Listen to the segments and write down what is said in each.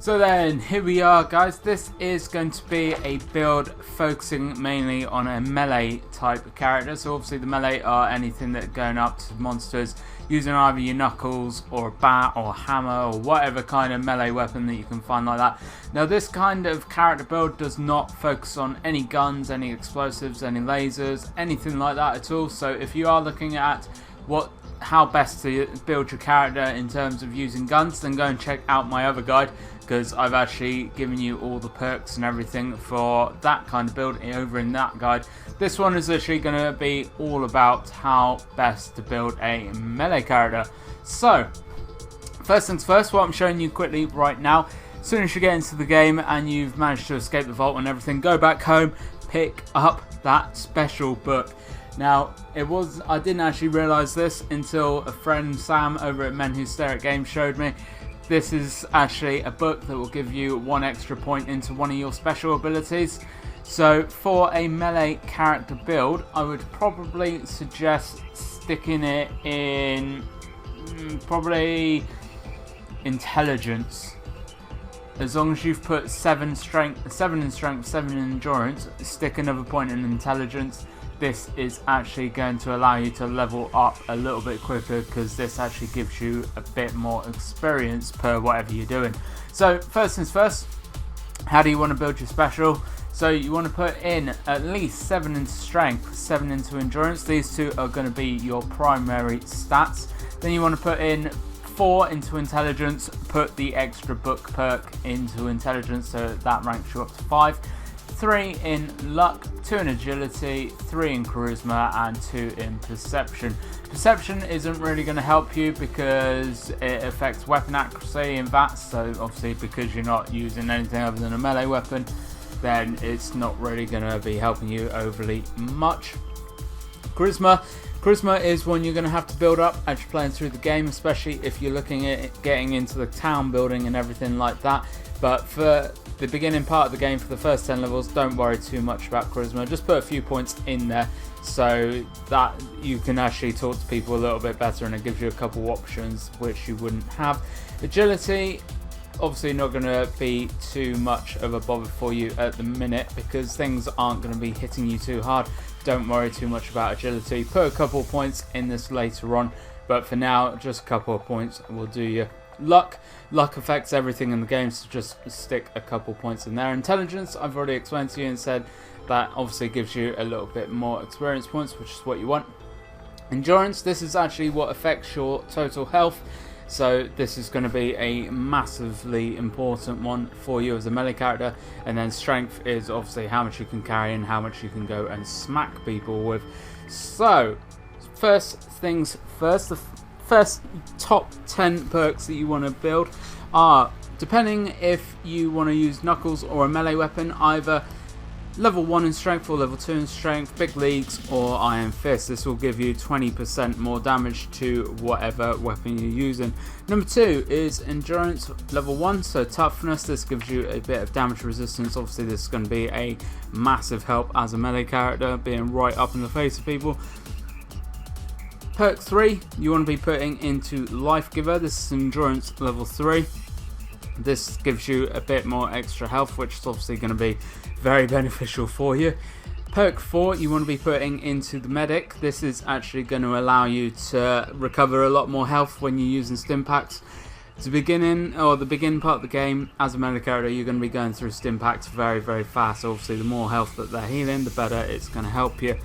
So then, here we are guys. This is going to be a build focusing mainly on a melee type character. So obviously the melee are anything that are going up to monsters using either your knuckles or a bat or a hammer or whatever kind of melee weapon that you can find like that. Now this kind of character build does not focus on any guns, any explosives, any lasers, anything like that at all. So if you are looking at how best to build your character in terms of using guns, then go and check out my other guide, because I've actually given you all the perks and everything for that kind of build over in that guide. This one is literally going to be all about how best to build a melee character. So first things first, what I'm showing you quickly right now, as soon as you get into the game and you've managed to escape the vault and everything, go back home, pick up that special book. Now, I didn't actually realise this until a friend, Sam, over at Men Who Stare at Games showed me. This is actually a book that will give you 1 extra point into one of your special abilities. So, for a melee character build, I would probably suggest sticking it in probably intelligence. As long as you've put 7 in strength, 7 in endurance, stick another point in intelligence. This is actually going to allow you to level up a little bit quicker, because this actually gives you a bit more experience per whatever you're doing. So first things first, how do you want to build your special? So you want to put in at least 7 into strength, 7 into endurance. These two are going to be your primary stats. Then you want to put in 4 into intelligence, put the extra book perk into intelligence, so that ranks you up to 5. 3 in luck, 2 in agility, 3 in charisma, and 2 in perception. Perception isn't really going to help you because it affects weapon accuracy in VATS, so obviously because you're not using anything other than a melee weapon, then it's not really going to be helping you overly much. Charisma is one you're going to have to build up as you're playing through the game, especially if you're looking at getting into the town building and everything like that. But for the beginning part of the game, for the first 10 levels, don't worry too much about charisma. Just put a few points in there so that you can actually talk to people a little bit better, and it gives you a couple options which you wouldn't have. Agility, obviously not going to be too much of a bother for you at the minute because things aren't going to be hitting you too hard. Don't worry too much about agility. Put a couple of points in this later on, but for now just a couple of points will do you. Luck affects everything in the game, so just stick a couple points in there. Intelligence, I've already explained to you and said that obviously gives you a little bit more experience points, which is what you want. Endurance, this is actually what affects your total health, so this is going to be a massively important one for you as a melee character. And then strength is obviously how much you can carry and how much you can go and smack people with. So first things first, the first top 10 perks that you want to build are, depending if you want to use knuckles or a melee weapon, either level 1 in strength or level 2 in strength, big leagues or iron fist. This will give you 20% more damage to whatever weapon you're using. Number 2 is endurance level 1, so toughness. This gives you a bit of damage resistance. Obviously this is going to be a massive help as a melee character, being right up in the face of people. Perk 3, you want to be putting into Life Giver. This is endurance level 3. This gives you a bit more extra health, which is obviously going to be very beneficial for you. Perk 4, you want to be putting into the Medic. This is actually going to allow you to recover a lot more health when you're using stim packs. The beginning part of the game, as a melee character, you're going to be going through stim packs very, very fast. Obviously, the more health that they're healing, the better it's going to help you.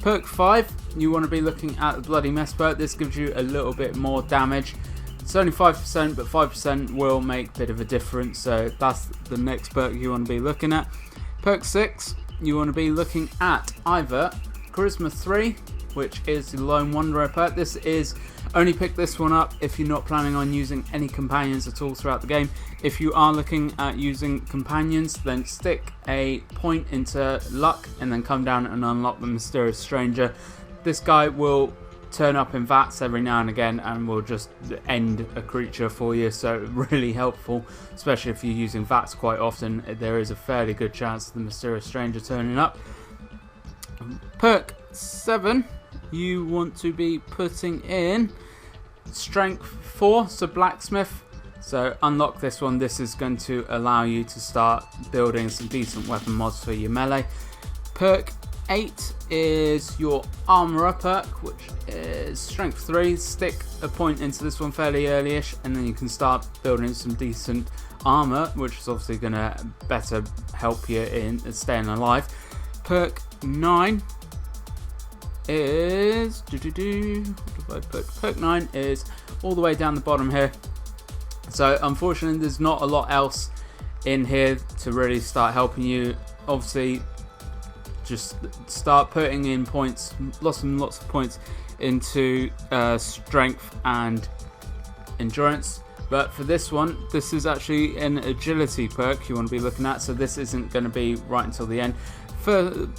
Perk 5, you want to be looking at the Bloody Mess perk. This gives you a little bit more damage. It's only 5%, but 5% will make a bit of a difference, so that's the next perk you want to be looking at. Perk 6, you want to be looking at either Charisma 3, which is the Lone Wanderer perk. This is, only pick this one up if you're not planning on using any companions at all throughout the game. If you are looking at using companions, then stick a point into luck and then come down and unlock the Mysterious Stranger. This guy will turn up in VATS every now and again and will just end a creature for you, so really helpful, especially if you're using VATS quite often. There is a fairly good chance of the Mysterious Stranger turning up. Perk 7, you want to be putting in Strength 4, so Blacksmith. So unlock this one. This is going to allow you to start building some decent weapon mods for your melee. Perk 8 is your Armourer perk, which is strength 3. Stick a point into this one fairly early-ish, and then you can start building some decent armor, which is obviously going to better help you in staying alive. Perk 9 is what have I put? Perk 9 is all the way down the bottom here. So unfortunately there's not a lot else in here to really start helping you. Obviously just start putting in points, lots and lots of points into strength and endurance. But for this one, this is actually an agility perk you want to be looking at, so this isn't going to be right until the end.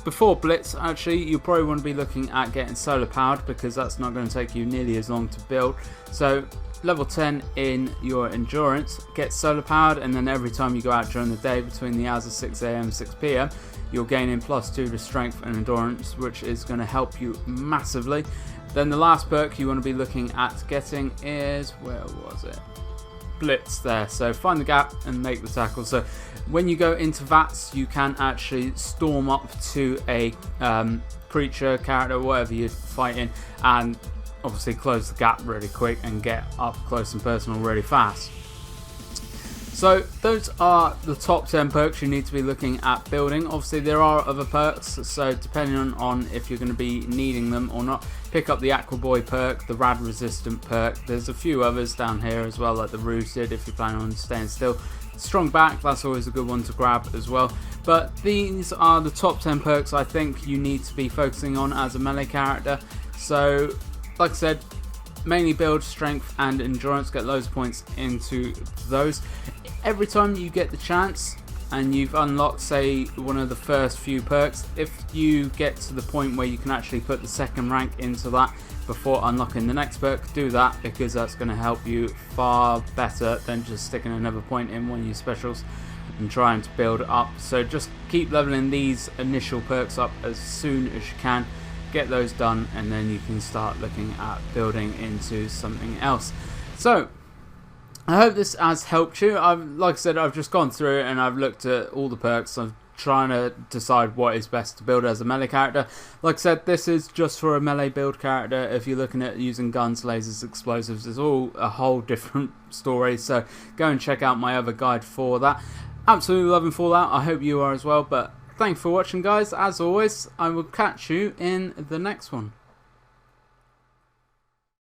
Before Blitz, actually, you probably want to be looking at getting solar powered, because that's not going to take you nearly as long to build. So level 10 in your endurance, get solar powered, and then every time you go out during the day between the hours of 6 AM and 6 PM, you're gaining +2 to strength and endurance, which is going to help you massively. Then the last perk you want to be looking at getting is, where was it? Blitz there. So find the gap and make the tackle. So when you go into VATS, you can actually storm up to a creature, character, whatever you're fighting, and obviously close the gap really quick and get up close and personal really fast. So those are the top 10 perks you need to be looking at building. Obviously there are other perks, so depending on if you're going to be needing them or not, pick up the Aqua Boy perk, the Rad Resistant perk. There's a few others down here as well, like the Rooted if you plan on staying still. Strong Back, that's always a good one to grab as well. But these are the top 10 perks I think you need to be focusing on as a melee character. So like I said, mainly build strength and endurance, get loads of points into those. Every time you get the chance and you've unlocked, say, one of the first few perks, if you get to the point where you can actually put the second rank into that before unlocking the next perk, do that, because that's going to help you far better than just sticking another point in one of your specials and trying to build up. So just keep leveling these initial perks up as soon as you can. Get those done, and then you can start looking at building into something else. So I hope this has helped you. Like I said, I've just gone through it and I've looked at all the perks. I'm trying to decide what is best to build as a melee character. Like I said, this is just for a melee build character. If you're looking at using guns, lasers, explosives, it's all a whole different story. So go and check out my other guide for that. Absolutely loving Fallout. I hope you are as well. But thanks for watching, guys. As always, I will catch you in the next one.